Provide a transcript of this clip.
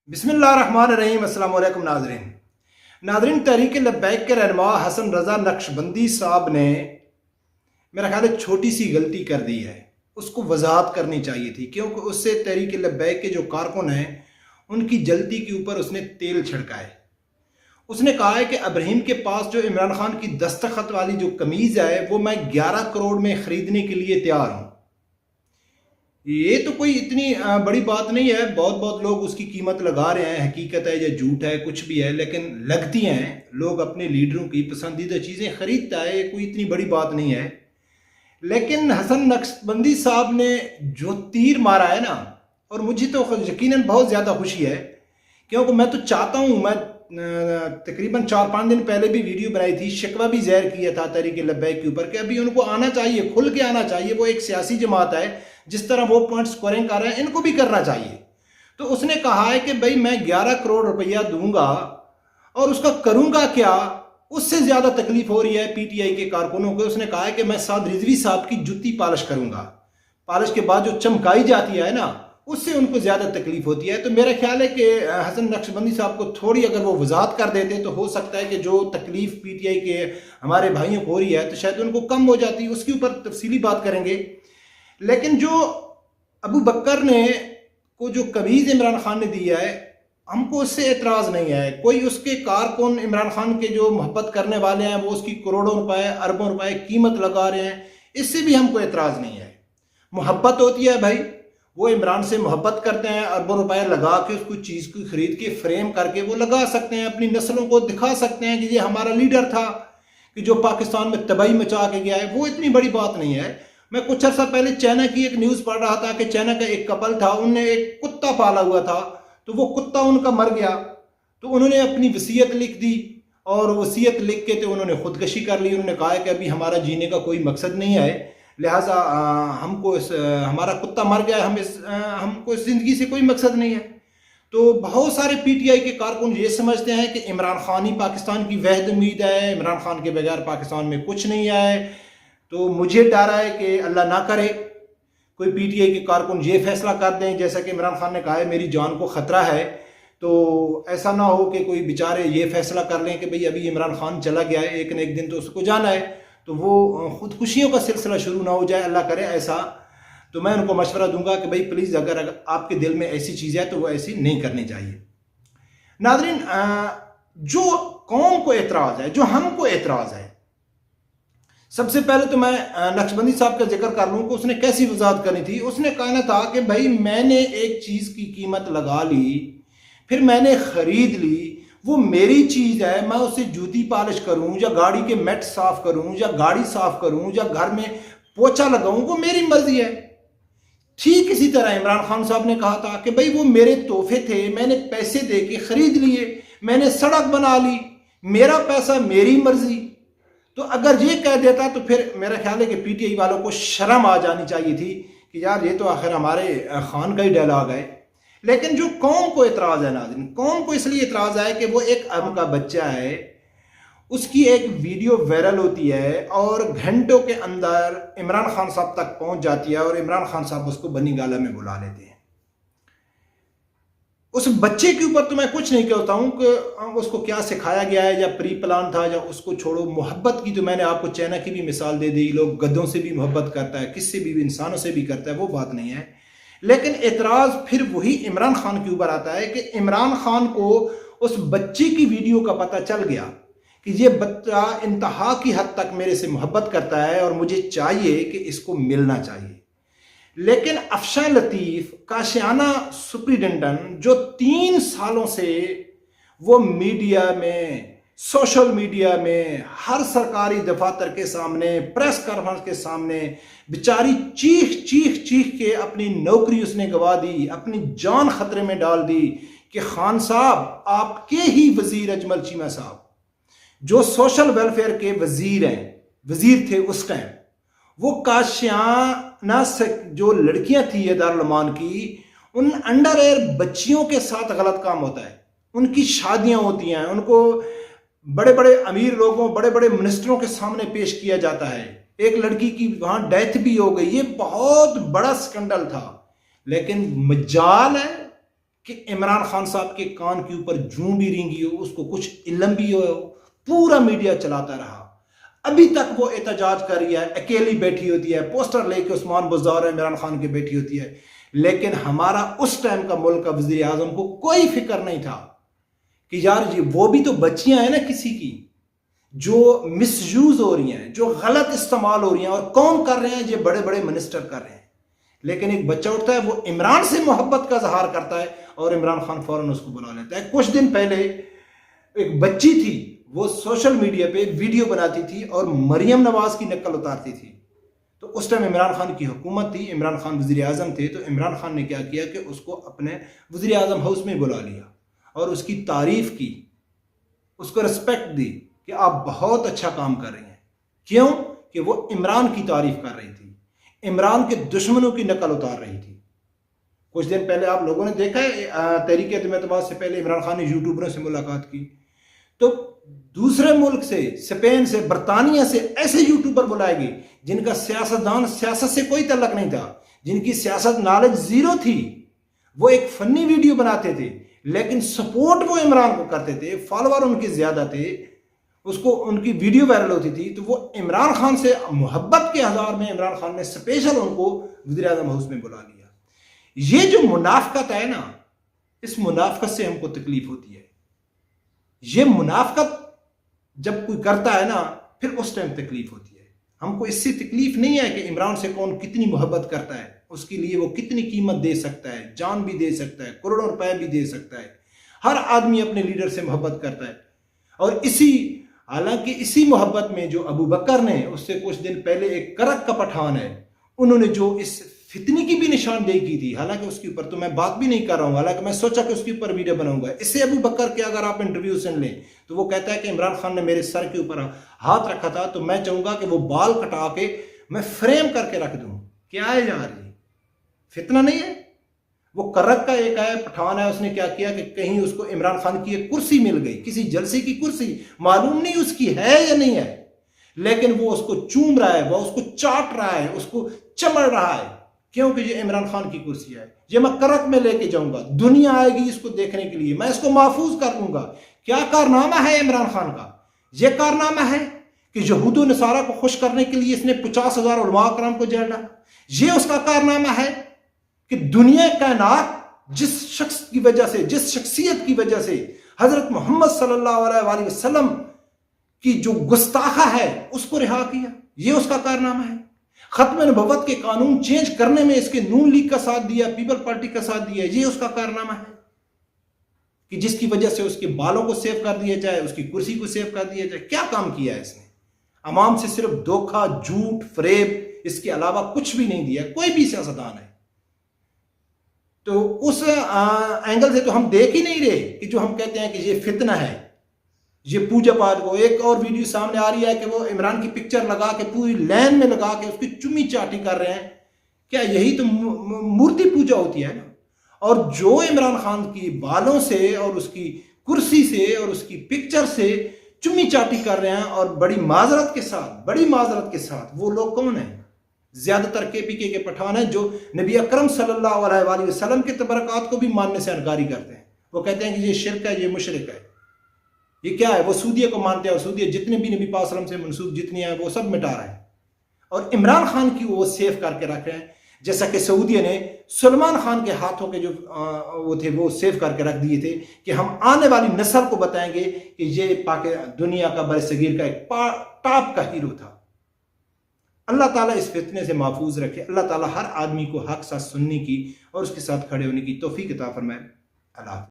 बिस्मिल्लाहिर्रहमानिर्रहीम। अस्सलाम वालेकुम नाज़रीन, तहरीक लब्बैक के रहनुमा हसन रज़ा नक्शबंदी साहब ने मेरा ख्याल है छोटी सी गलती कर दी है। उसको वजाहत करनी चाहिए थी, क्योंकि उससे तहरीक लब्बैक के जो कारकुन हैं उनकी जल्दी के ऊपर उसने तेल छिड़का है। उसने कहा है कि अब्राहीम के पास जो इमरान खान की दस्तखत वाली जो कमीज़ है वो मैं 11 करोड़ में ख़रीदने के लिए तैयार हूँ। ये तो कोई इतनी बड़ी बात नहीं है। बहुत बहुत लोग उसकी कीमत लगा रहे हैं, हकीकत है या झूठ है कुछ भी है, लेकिन लगती हैं। लोग अपने लीडरों की पसंदीदा चीज़ें खरीदता है, ये कोई इतनी बड़ी बात नहीं है। लेकिन हसन नक्शबंदी साहब ने जो तीर मारा है ना, और मुझे तो यकीनन बहुत ज़्यादा खुशी है, क्योंकि मैं तो चाहता हूँ, मैं तकरीबन 4-5 दिन पहले भी वीडियो बनाई थी, शिकवा भी ज़ाहिर किया था तहरीक लब्बैक के ऊपर कि अभी उनको आना चाहिए, खुल के आना चाहिए। वो एक सियासी जमात है, जिस तरह वो पॉइंट स्कोरिंग कर रहे हैं इनको भी करना चाहिए। तो उसने कहा है कि भाई मैं 11 करोड़ रुपया दूंगा और उसका करूंगा क्या, उससे ज़्यादा तकलीफ हो रही है पीटीआई के कारकुनों को। उसने कहा है कि मैं साद रिजवी साहब की जुत्ती पॉलिश करूंगा, पॉलिश के बाद जो चमकाई जाती है ना, उससे उनको ज़्यादा तकलीफ होती है। तो मेरा ख्याल है कि हसन नक्शबंदी साहब को थोड़ी अगर वो वजाहत कर देते तो हो सकता है कि जो तकलीफ पीटीआई के हमारे भाइयों को हो रही है तो शायद उनको कम हो जाती। उसके ऊपर तफसीली बात करेंगे। लेकिन जो अबू बकर ने को जो कमीज़ इमरान खान ने दिया है, हमको उससे एतराज़ नहीं है। कोई उसके कारकुन इमरान खान के जो मोहब्बत करने वाले हैं वो उसकी करोड़ों रुपए अरबों रुपए कीमत लगा रहे हैं, इससे भी हमको एतराज़ नहीं है। मोहब्बत होती है भाई, वो इमरान से मोहब्बत करते हैं, अरबों रुपए लगा के उसको चीज़ को खरीद के फ्रेम करके वो लगा सकते हैं, अपनी नस्लों को दिखा सकते हैं कि ये हमारा लीडर था कि जो पाकिस्तान में तबाही मचा के गया है। वो इतनी बड़ी बात नहीं है। मैं कुछ अर्सा पहले चाइना की एक न्यूज़ पढ़ रहा था कि चाइना का एक कपल था, उनने एक कुत्ता पाला हुआ था, तो वो कुत्ता उनका मर गया, तो उन्होंने अपनी वसीयत लिख दी और वसीयत लिख के तो उन्होंने खुदकशी कर ली। उन्होंने कहा है कि अभी हमारा जीने का कोई मकसद नहीं है, लिहाजा हमको हमारा कुत्ता मर गया, हमको इस ज़िंदगी से कोई मकसद नहीं है। तो बहुत सारे पीटीआई के कारकुन ये समझते हैं कि इमरान खान ही पाकिस्तान की वहद उम्मीद है, इमरान खान के बगैर पाकिस्तान में कुछ नहीं है। तो मुझे डर है कि अल्लाह ना करे कोई पीटीआई के कारकुन ये फैसला कर दें, जैसा कि इमरान खान ने कहा है मेरी जान को ख़तरा है। तो ऐसा ना हो कि कोई बेचारे ये फैसला कर लें कि भाई अभी इमरान खान चला गया है, एक न एक दिन तो उसको जाना है, तो वो खुदकुशियों का सिलसिला शुरू ना हो जाए, अल्लाह करे ऐसा। तो मैं उनको मशवरा दूंगा कि भाई प्लीज़ अगर आपके दिल में ऐसी चीज़ है तो वो ऐसी नहीं करनी चाहिए। नाज़रीन, जो कौम को एतराज़ है, जो हमको एतराज़ है, सबसे पहले तो मैं नक्शबंदी साहब का जिक्र कर लूँ कि उसने कैसी वजाहत करनी थी। उसने कहना था कि भाई मैंने एक चीज़ की कीमत लगा ली, फिर मैंने ख़रीद ली, वो मेरी चीज़ है, मैं उसे जूती पॉलिश करूँ या गाड़ी के मेट साफ़ करूँ या गाड़ी साफ़ करूँ या घर में पोछा लगाऊँ, वो मेरी मर्जी है। ठीक इसी तरह इमरान खान साहब ने कहा था कि भाई वो मेरे तोहफे थे, मैंने पैसे दे के ख़रीद लिए, मैंने सड़क बना ली, मेरा पैसा मेरी मर्जी। तो अगर ये कह देता तो फिर मेरा ख्याल है कि पीटीआई वालों को शर्म आ जानी चाहिए थी कि यार ये तो आखिर हमारे खान का ही डायलॉग है। लेकिन जो कौम को एतराज़ है नाज़रीन, कौम को इसलिए एतराज़ है कि वो एक अब का बच्चा है, उसकी एक वीडियो वायरल होती है और घंटों के अंदर इमरान खान साहब तक पहुंच जाती है और इमरान खान साहब उसको बनी गाला में बुला लेते हैं। उस बच्चे के ऊपर तो मैं कुछ नहीं कहता हूँ कि उसको क्या सिखाया गया है या प्री प्लान था, या उसको छोड़ो। मोहब्बत की तो मैंने आपको चाइना की भी मिसाल दे दी, लोग गधों से भी मोहब्बत करता है, किससे भी, इंसानों से भी करता है, वो बात नहीं है। लेकिन एतराज़ फिर वही इमरान खान के ऊपर आता है कि इमरान खान को उस बच्चे की वीडियो का पता चल गया कि ये बच्चा इंतहा की हद तक मेरे से मोहब्बत करता है और मुझे चाहिए कि इसको मिलना चाहिए। लेकिन अफशान लतीफ़ काशियाना सुपरिटेंडेंट जो 3 सालों से वो मीडिया में, सोशल मीडिया में, हर सरकारी दफातर के सामने, प्रेस कॉन्फ्रेंस के सामने बेचारी चीख चीख चीख के अपनी नौकरी उसने गंवा दी, अपनी जान खतरे में डाल दी कि खान साहब आपके ही वजीर अजमल चीमा साहब जो सोशल वेलफेयर के वजीर थे उस टाइम, वो काशियाना से जो लड़कियां थी ये दारुल की, उन अंडर एयर बच्चियों के साथ गलत काम होता है, उनकी शादियां होती हैं, उनको बड़े बड़े अमीर लोगों, बड़े बड़े मिनिस्टरों के सामने पेश किया जाता है। एक लड़की की वहां डेथ भी हो गई, ये बहुत बड़ा स्कैंडल था। लेकिन मजाल है कि इमरान खान साहब के कान के ऊपर जूं भी रेंगी हो, उसको कुछ इल्म भी हो, पूरा मीडिया चलाता रहा। अभी तक वो एहतजाज कर रही है, अकेली बैठी होती है, पोस्टर लेके उस्मान बुज़दार इमरान खान की बैठी होती है। लेकिन हमारा उस टाइम का मुल्क का वज़ीर आज़म को कोई फिक्र नहीं था कि यार जी वो भी तो बच्चियां हैं ना किसी की, जो मिसयूज हो रही हैं, जो गलत इस्तेमाल हो रही हैं। और कौन कर रहे हैं? ये बड़े बड़े मिनिस्टर कर रहे हैं। लेकिन एक बच्चा उठता है, वो इमरान से मोहब्बत का इजहार करता है और इमरान खान फौरन उसको बुला लेता है। कुछ दिन पहले एक बच्ची थी, वो सोशल मीडिया पे वीडियो बनाती थी और मरियम नवाज की नकल उतारती थी। तो उस टाइम इमरान खान की हुकूमत थी, इमरान खान वज़ीर आज़म थे। तो इमरान खान ने क्या किया कि उसको अपने वज़ीर आज़म हाउस में बुला लिया और उसकी तारीफ की, उसको रिस्पेक्ट दी कि आप बहुत अच्छा काम कर रही हैं। क्यों? कि वो इमरान की तारीफ कर रही थी, इमरान के दुश्मनों की नकल उतार रही थी। कुछ दिन पहले आप लोगों ने देखा है, तहरीक एतमाद से पहले इमरान खान ने यूट्यूबरों से मुलाकात की। तो दूसरे मुल्क से, स्पेन से, बरतानिया से ऐसे यूट्यूबर बुलाएगी जिनका सियासतदान सियासत से कोई तल्लक नहीं था, जिनकी सियासत नॉलेज जीरो थी। वो एक फनी वीडियो बनाते थे, लेकिन सपोर्ट वो इमरान को करते थे, फॉलोअर उनके ज्यादा थे, उसको उनकी वीडियो वायरल होती थी। तो वो इमरान खान से मोहब्बत के हजार में इमरान खान ने स्पेशल उनको वज़ीर आज़म हाउस में बुला लिया। ये जो मुनाफकत है ना, इस मुनाफकत से हमको तकलीफ होती है। ये मुनाफकत जब कोई करता है ना, फिर उस टाइम तकलीफ होती है। हमको इससे तकलीफ नहीं है कि इमरान से कौन कितनी मोहब्बत करता है, उसके लिए वो कितनी कीमत दे सकता है, जान भी दे सकता है, करोड़ों रुपए भी दे सकता है। हर आदमी अपने लीडर से मोहब्बत करता है। और हालांकि इसी मोहब्बत में जो अबू बकर ने, उससे कुछ दिन पहले एक करक का पठान है, उन्होंने जो इस फितने की भी निशानदेही की थी, हालांकि उसके ऊपर तो मैं बात भी नहीं कर रहा हूं, हालांकि मैं सोचा कि उसके ऊपर वीडियो बनाऊंगा। इससे अबू बकर के अगर आप इंटरव्यू सुन लें तो वो कहता है कि इमरान खान ने मेरे सर के ऊपर हाथ रखा था, तो मैं चाहूंगा कि वो बाल कटा के मैं फ्रेम करके रख दूं। क्या है यार, ये फितना नहीं है? वो करक का एक है, पठान है, उसने क्या किया कि कहीं उसको इमरान खान की एक कुर्सी मिल गई, किसी जलसे की कुर्सी, मालूम नहीं उसकी है या नहीं है, लेकिन वो उसको चूम रहा है, वो उसको चाट रहा है, उसको चमड़ रहा है, क्योंकि ये इमरान खान की कुर्सी है। ये मैं करक में लेके जाऊंगा, दुनिया आएगी इसको देखने के लिए, मैं इसको महफूज कर लूंगा। क्या कारनामा है इमरान खान का? यह कारनामा है कि यहूदो नसारा को खुश करने के लिए इसने 50,000 उलमा कराम को जेल डाला। यह उसका कारनामा है कि दुनिया कायनात जिस शख्स की वजह से, जिस शख्सियत की वजह से हजरत मोहम्मद सल्लल्लाहु अलैहि वसल्लम की जो गुस्ताखा है उसको रिहा किया, यह उसका कारनामा है। खत्म नबुव्वत के कानून चेंज करने में इसके नून लीग का साथ दिया, पीपल पार्टी का साथ दिया, ये उसका कारनामा है कि जिसकी वजह से उसके बालों को सेव कर दिया जाए, उसकी कुर्सी को सेव कर दिया जाए। क्या काम किया है इसने? अवाम से सिर्फ धोखा, झूठ, फरेब, इसके अलावा कुछ भी नहीं दिया। कोई भी सियासतदान है तो उस एंगल से तो हम देख ही नहीं रहे कि जो हम कहते हैं कि ये फितना है, ये पूजा पाठ को। एक और वीडियो सामने आ रही है कि वो इमरान की पिक्चर लगा के पूरी लाइन में लगा के उसकी चुम्मी चाटी कर रहे हैं। क्या यही तो मूर्ति पूजा होती है ना? और जो इमरान खान की बालों से और उसकी कुर्सी से और उसकी पिक्चर से चुम्मी चाटी कर रहे हैं और बड़ी माजरत के साथ, वो लोग कौन है? ज्यादातर केपीके के पठान है जो नबी अकरम सल्लल्लाहु अलैहि वसल्लम के तबरकात को भी मानने से इनकारी करते हैं। वो कहते हैं कि ये शिरक है, ये मुशरिक है, ये क्या है? वो सूदिया को मानते हैं और सूदिया जितने भी नबी पाक सल्लल्लाहु अलैहि वसल्लम से मनसूब जितनी है वो सब मिटा रहे हैं और इमरान खान की वो सेव करके रख रहे हैं। जैसा कि सऊदिया ने सलमान खान के हाथों के जो वो थे वो सेव करके रख दिए थे कि हम आने वाली नस्ल को बताएंगे कि ये दुनिया का बरसगीर का एक टॉप का हीरो था। अल्लाह ताला इस फितने से महफूज रखे। अल्लाह ताला हर आदमी को हक साथ सुनने की और उसके साथ खड़े होने की तौफीक अता फरमाए। अल्लाह।